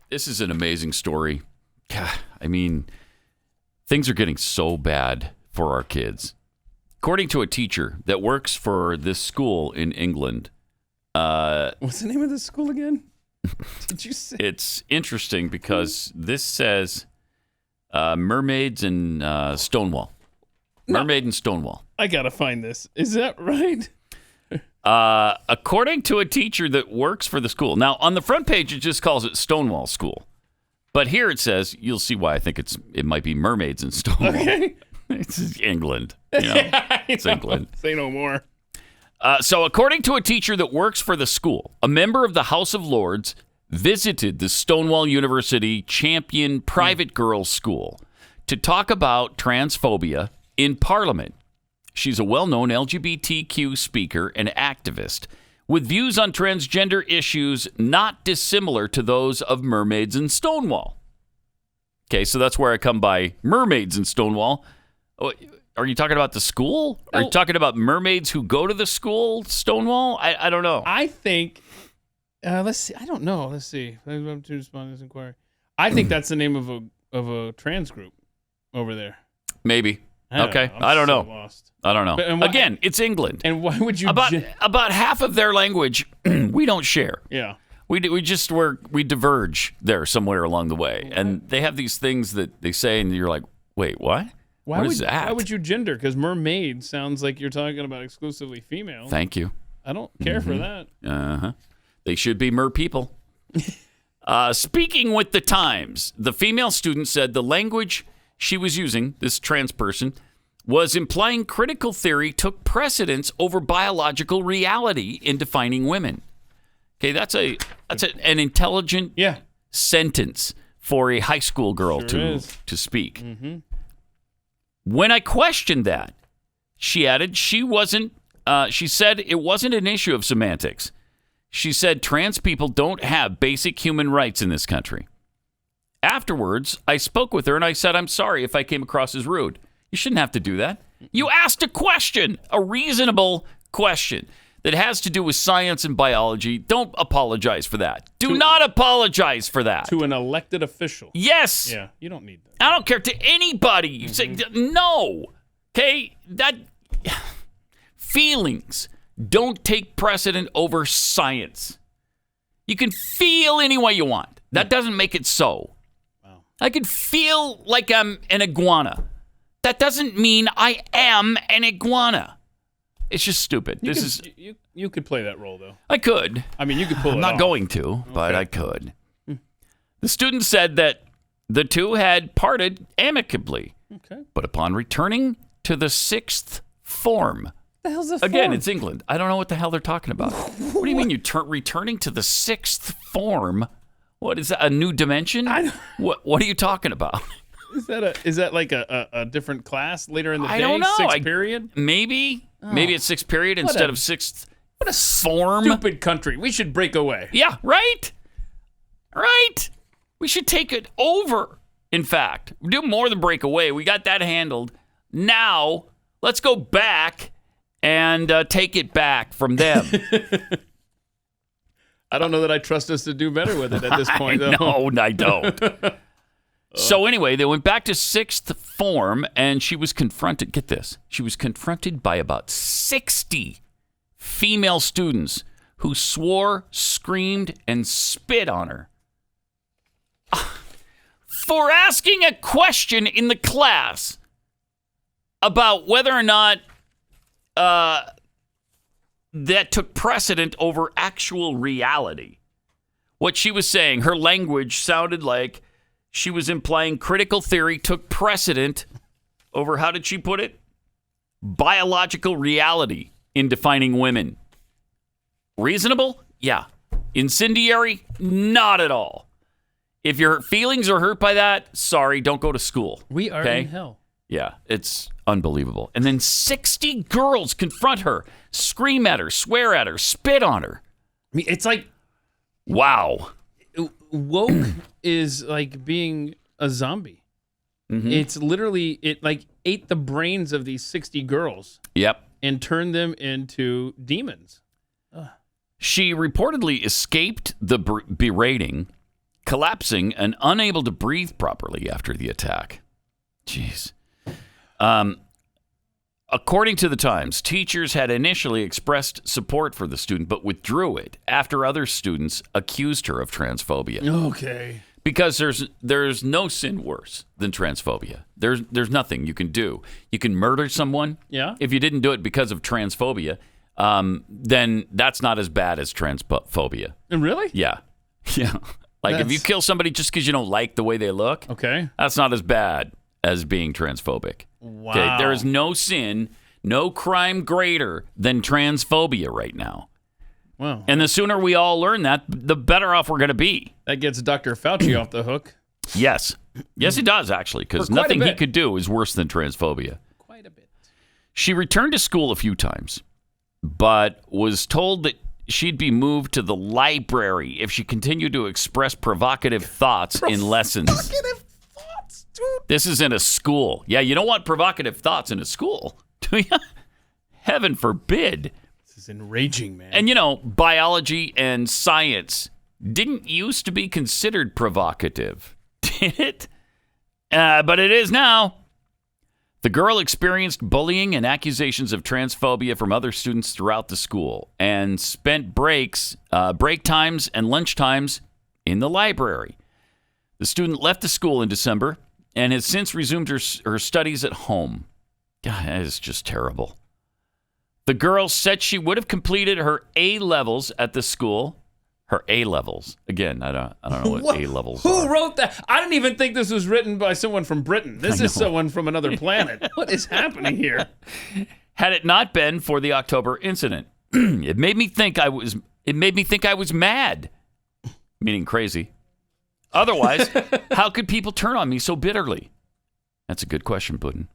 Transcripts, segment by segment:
This is an amazing story. God, I mean, things are getting so bad for our kids. According to a teacher that works for this school in England. What's the name of the school again? Did you say? It's interesting because this says mermaids and Stonewall. Mermaid and Stonewall. I got to find this. Is that right? According to a teacher that works for the school. Now, on the front page, it just calls it Stonewall School. But here it says, you'll see why I think it might be mermaids and Stonewall. Okay. It's England. You know? It's England. Say no more. So according to a teacher that works for the school, a member of the House of Lords visited the Stonewall University Champion Private Girls School to talk about transphobia in Parliament. She's a well-known LGBTQ speaker and activist with views on transgender issues not dissimilar to those of mermaids and Stonewall. Okay, so that's where I come by mermaids and Stonewall. Are you talking about the school? Are you talking about mermaids who go to the school, Stonewall? I don't know. I think, let's see. I don't know. Let's see. To respond to this inquiry. I think that's the name of a trans group over there. Maybe. Okay. I don't know. Lost. I don't know. Again, it's England. And why would you? About half of their language we don't share. Yeah. We diverge there somewhere along the way, and they have these things that they say, and you're like, wait, what? What is that? Why would you gender? Because mermaid sounds like you're talking about exclusively female. Thank you. I don't care for that. Uh-huh. They should be mer people. Speaking with the Times, the female student said the language she was using, this trans person, was implying critical theory took precedence over biological reality in defining women. Okay, that's an intelligent sentence for a high school girl to speak. Mm-hmm. When I questioned that, she added, she said it wasn't an issue of semantics. She said trans people don't have basic human rights in this country. Afterwards, I spoke with her and I said, I'm sorry if I came across as rude. You shouldn't have to do that. You asked a question, a reasonable question that has to do with science and biology. Don't apologize for that. Do not apologize for that. To an elected official. Yes. Yeah, you don't need that. I don't care to anybody. You say no. Okay? Feelings don't take precedent over science. You can feel any way you want. That doesn't make it so. Wow. I can feel like I'm an iguana. That doesn't mean I am an iguana. It's just stupid. You could play that role, though. I could. I mean, you could pull it off. I'm not going to, but I could. The student said that the two had parted amicably. Okay. But upon returning to the sixth form. The hell's a form? Again, it's England. I don't know what the hell they're talking about. What do you mean returning to the sixth form? What is that, a new dimension? What are you talking about? Is that like a different class later in the day? I don't know. Sixth period? Maybe. Maybe it's sixth period instead of sixth What a form. Stupid country. We should break away. Yeah, right? Right? We should take it over. In fact, do more than break away. We got that handled. Now, let's go back and take it back from them. I don't know that I trust us to do better with it at this point, though. No, I don't. So anyway, they went back to sixth form, and she was confronted. Get this. She was confronted by about 60 female students who swore, screamed, and spit on her for asking a question in the class about whether or not that took precedent over actual reality. What she was saying, her language sounded like she was implying critical theory took precedent over, how did she put it? Biological reality in defining women. Reasonable? Yeah. Incendiary? Not at all. If your feelings are hurt by that, sorry, don't go to school. We are in hell. Yeah, it's unbelievable. And then 60 girls confront her, scream at her, swear at her, spit on her. I mean, it's like, wow. Woke is like being a zombie. Mm-hmm. It's literally, it like ate the brains of these 60 girls. Yep. And turned them into demons. She reportedly escaped the berating collapsing and unable to breathe properly after the attack. Jeez. According to the Times, teachers had initially expressed support for the student, but withdrew it after other students accused her of transphobia. Okay. Because there's no sin worse than transphobia. There's nothing you can do. You can murder someone. Yeah. If you didn't do it because of transphobia, then that's not as bad as transphobia. Really? Yeah. Yeah. Like if you kill somebody just because you don't like the way they look, okay, that's not as bad as being transphobic. Wow. Okay? There is no sin, no crime greater than transphobia right now. Wow. And the sooner we all learn that, the better off we're going to be. That gets Dr. Fauci off the hook. Yes. Yes, it does, actually, because nothing he could do is worse than transphobia. Quite a bit. She returned to school a few times, but was told that she'd be moved to the library if she continued to express provocative thoughts in lessons. Provocative thoughts, dude. This is in a school. Yeah, you don't want provocative thoughts in a school, do you? Heaven forbid. This is enraging, man. And, you know, biology and science didn't used to be considered provocative, did it? But it is now. The girl experienced bullying and accusations of transphobia from other students throughout the school and spent break times and lunch times in the library. The student left the school in December and has since resumed her studies at home. God, that is just terrible. The girl said she would have completed her A-levels at the school. Her A-levels. Again, I don't know what A-levels are. Who wrote that? I didn't even think this was written by someone from Britain. This is someone from another planet. What is happening here? Had it not been for the October incident, it made me think I was mad, meaning crazy. Otherwise, how could people turn on me so bitterly? That's a good question, Putin.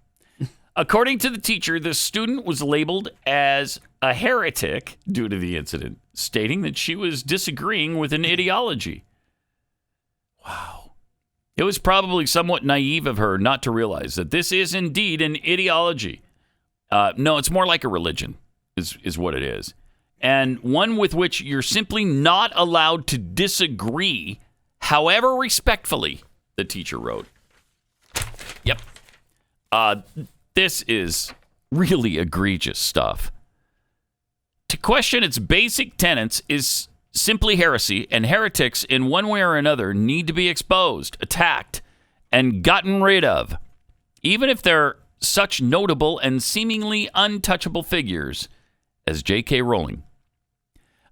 According to the teacher, the student was labeled as a heretic due to the incident, stating that she was disagreeing with an ideology. Wow. It was probably somewhat naive of her not to realize that this is indeed an ideology. No, it's more like a religion, is what it is. And one with which you're simply not allowed to disagree, however respectfully, the teacher wrote. Yep. This is really egregious stuff. To question its basic tenets is simply heresy, and heretics in one way or another need to be exposed, attacked, and gotten rid of, even if they're such notable and seemingly untouchable figures as J.K. Rowling.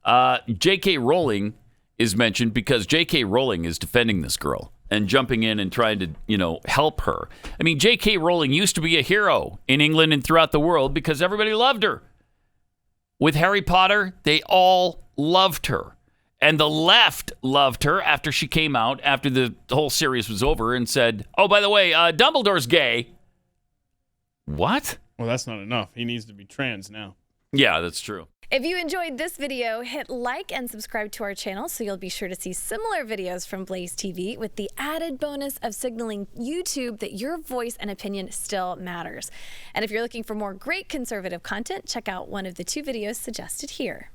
J.K. Rowling is mentioned because J.K. Rowling is defending this girl and jumping in and trying to, help her. I mean, J.K. Rowling used to be a hero in England and throughout the world because everybody loved her. With Harry Potter, they all loved her. And the left loved her after she came out, after the whole series was over, and said, oh, by the way, Dumbledore's gay. What? Well, that's not enough. He needs to be trans now. Yeah, that's true. If you enjoyed this video, hit like and subscribe to our channel so you'll be sure to see similar videos from BlazeTV with the added bonus of signaling YouTube that your voice and opinion still matters. And if you're looking for more great conservative content, check out one of the 2 videos suggested here.